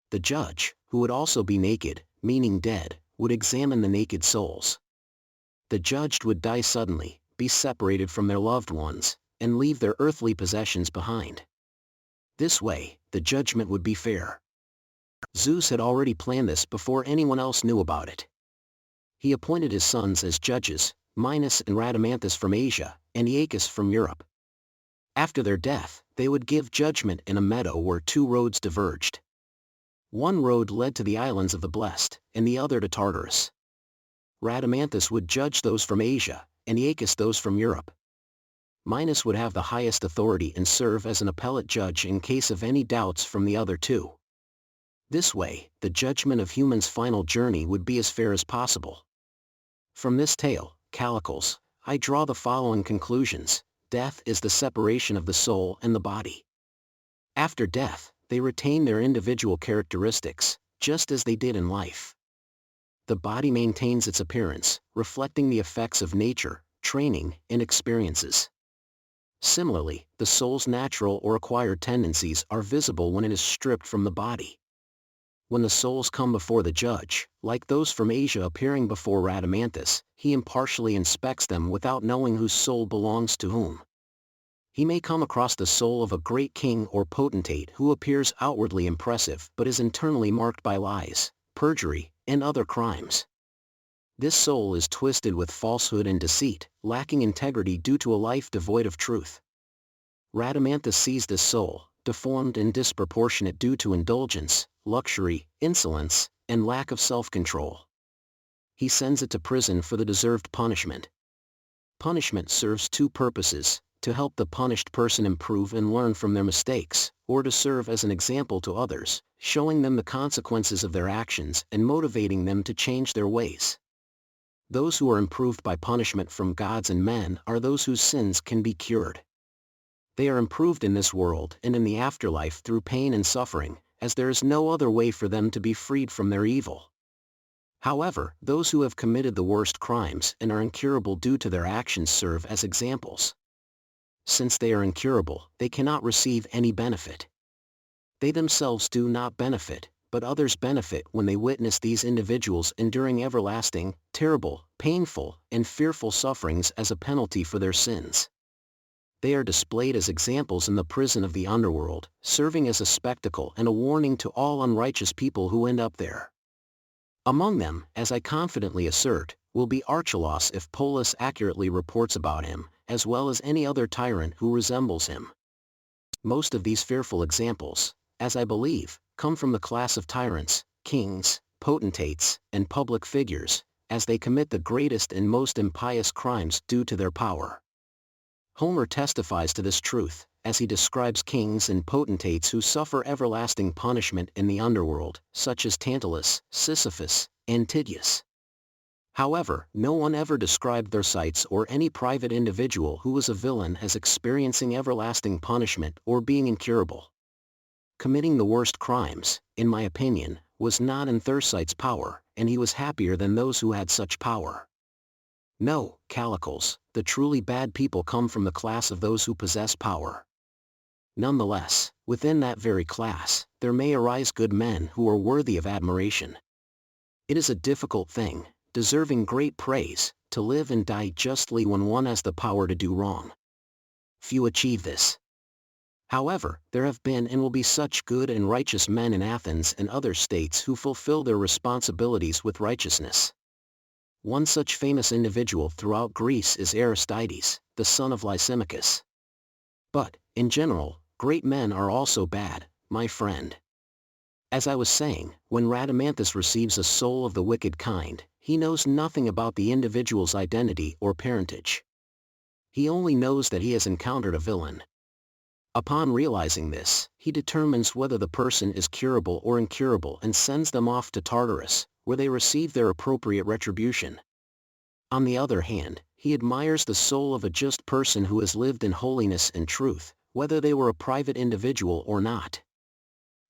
Speaker 2: The judge, who would also be naked, meaning dead, would examine the naked souls. The judged would die suddenly, be separated from their loved ones, and leave their earthly possessions behind. This way, the judgment would be fair. Zeus had already planned this before anyone else knew about it. He appointed his sons as judges, Minos and Rhadamanthus from Asia, and Aeacus from Europe. After their death, they would give judgment in a meadow where two roads diverged. One road led to the islands of the blessed, and the other to Tartarus. Rhadamanthus would judge those from Asia, and Aeacus those from Europe. Minos would have the highest authority and serve as an appellate judge in case of any doubts from the other two. This way, the judgment of humans' final journey would be as fair as possible. From this tale, Callicles, I draw the following conclusions. Death is the separation of the soul and the body. After death, they retain their individual characteristics, just as they did in life. The body maintains its appearance, reflecting the effects of nature, training, and experiences. Similarly, the soul's natural or acquired tendencies are visible when it is stripped from the body. When the souls come before the judge, like those from Asia appearing before Rhadamanthus, he impartially inspects them without knowing whose soul belongs to whom. He may come across the soul of a great king or potentate who appears outwardly impressive but is internally marked by lies, perjury, and other crimes. This soul is twisted with falsehood and deceit, lacking integrity due to a life devoid of truth. Rhadamanthus sees this soul, deformed and disproportionate due to indulgence, luxury, insolence, and lack of self-control. He sends it to prison for the deserved punishment. Punishment serves two purposes: to help the punished person improve and learn from their mistakes, or to serve as an example to others, showing them the consequences of their actions and motivating them to change their ways. Those who are improved by punishment from gods and men are those whose sins can be cured. They are improved in this world and in the afterlife through pain and suffering, as there is no other way for them to be freed from their evil. However, those who have committed the worst crimes and are incurable due to their actions serve as examples. Since they are incurable, they cannot receive any benefit. They themselves do not benefit, but others benefit when they witness these individuals enduring everlasting, terrible, painful, and fearful sufferings as a penalty for their sins. They are displayed as examples in the prison of the underworld, serving as a spectacle and a warning to all unrighteous people who end up there. Among them, as I confidently assert, will be Archelaus if Polus accurately reports about him, as well as any other tyrant who resembles him. Most of these fearful examples, as I believe, come from the class of tyrants, kings, potentates, and public figures, as they commit the greatest and most impious crimes due to their power. Homer testifies to this truth, as he describes kings and potentates who suffer everlasting punishment in the underworld, such as Tantalus, Sisyphus, and Tydeus. However, no one ever described Thersites or any private individual who was a villain as experiencing everlasting punishment or being incurable. Committing the worst crimes, in my opinion, was not in Thersites' power, and he was happier than those who had such power. No, Callicles, the truly bad people come from the class of those who possess power. Nonetheless, within that very class, there may arise good men who are worthy of admiration. It is a difficult thing, deserving great praise, to live and die justly when one has the power to do wrong. Few achieve this. However, there have been and will be such good and righteous men in Athens and other states who fulfill their responsibilities with righteousness. One such famous individual throughout Greece is Aristides, the son of Lysimachus. But, in general, great men are also bad, my friend. As I was saying, when Rhadamanthus receives a soul of the wicked kind, he knows nothing about the individual's identity or parentage. He only knows that he has encountered a villain. Upon realizing this, he determines whether the person is curable or incurable and sends them off to Tartarus, where they receive their appropriate retribution. On the other hand, he admires the soul of a just person who has lived in holiness and truth, whether they were a private individual or not.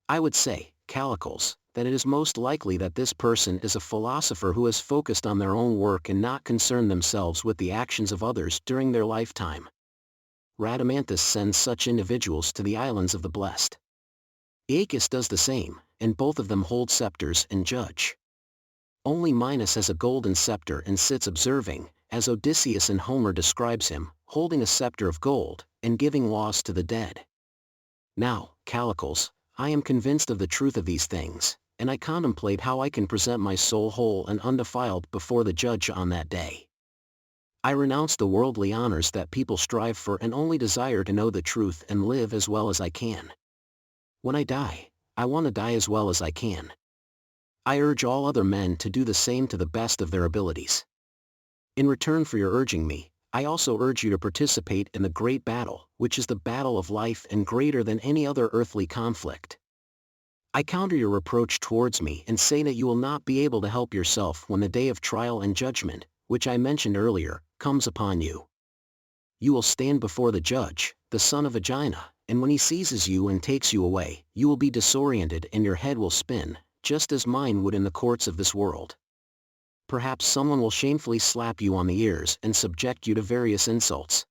Speaker 2: I would say, Callicles, that it is most likely that this person is a philosopher who has focused on their own work and not concerned themselves with the actions of others during their lifetime. Rhadamanthus sends such individuals to the islands of the blessed. Aeacus does the same, and both of them hold scepters and judge. Only Minos has a golden scepter and sits observing, as Odysseus in Homer describes him, holding a scepter of gold, and giving laws to the dead. Now, Callicles, I am convinced of the truth of these things, and I contemplate how I can present my soul whole and undefiled before the judge on that day. I renounce the worldly honors that people strive for and only desire to know the truth and live as well as I can. When I die, I want to die as well as I can. I urge all other men to do the same to the best of their abilities. In return for your urging me, I also urge you to participate in the great battle, which is the battle of life and greater than any other earthly conflict. I counter your reproach towards me and say that you will not be able to help yourself when the day of trial and judgment, which I mentioned earlier, comes upon you. You will stand before the judge, the son of Aegina, and when he seizes you and takes you away, you will be disoriented and your head will spin, just as mine would in the courts of this world. Perhaps someone will shamefully slap you on the ears and subject you to various insults.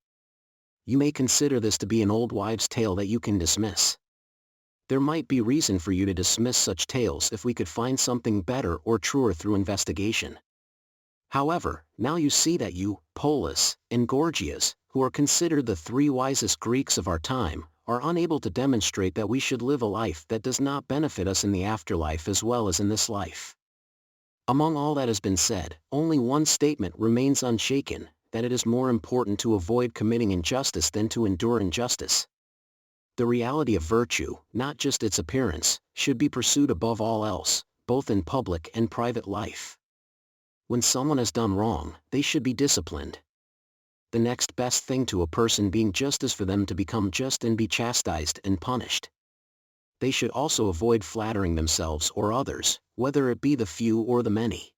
Speaker 2: You may consider this to be an old wives' tale that you can dismiss. There might be reason for you to dismiss such tales if we could find something better or truer through investigation. However, now you see that you, Polus, and Gorgias, who are considered the three wisest Greeks of our time, are unable to demonstrate that we should live a life that does not benefit us in the afterlife as well as in this life. Among all that has been said, only one statement remains unshaken, that it is more important to avoid committing injustice than to endure injustice. The reality of virtue, not just its appearance, should be pursued above all else, both in public and private life. When someone has done wrong, they should be disciplined. The next best thing to a person being just is for them to become just and be chastised and punished. They should also avoid flattering themselves or others, whether it be the few or the many.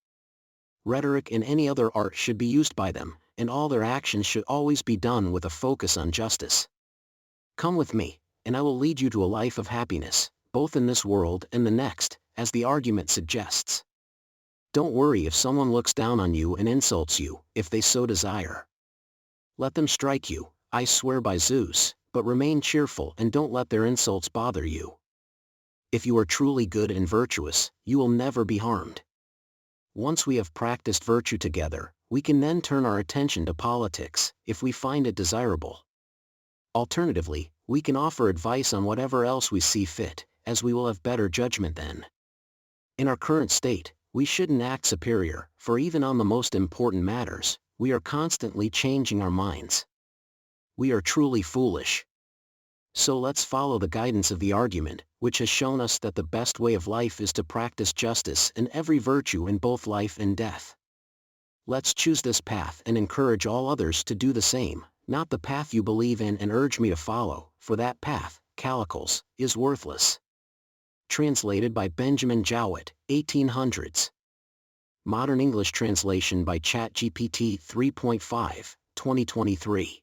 Speaker 2: Rhetoric and any other art should be used by them, and all their actions should always be done with a focus on justice. Come with me, and I will lead you to a life of happiness, both in this world and the next, as the argument suggests. Don't worry if someone looks down on you and insults you, if they so desire. Let them strike you, I swear by Zeus, but remain cheerful and don't let their insults bother you. If you are truly good and virtuous, you will never be harmed. Once we have practiced virtue together, we can then turn our attention to politics, if we find it desirable. Alternatively, we can offer advice on whatever else we see fit, as we will have better judgment then. In our current state, we shouldn't act superior, for even on the most important matters, we are constantly changing our minds. We are truly foolish. So let's follow the guidance of the argument, which has shown us that the best way of life is to practice justice and every virtue in both life and death. Let's choose this path and encourage all others to do the same, not the path you believe in and urge me to follow, for that path, Callicles, is worthless. Translated by Benjamin Jowett, 1800s. Modern English translation by ChatGPT 3.5, 2023.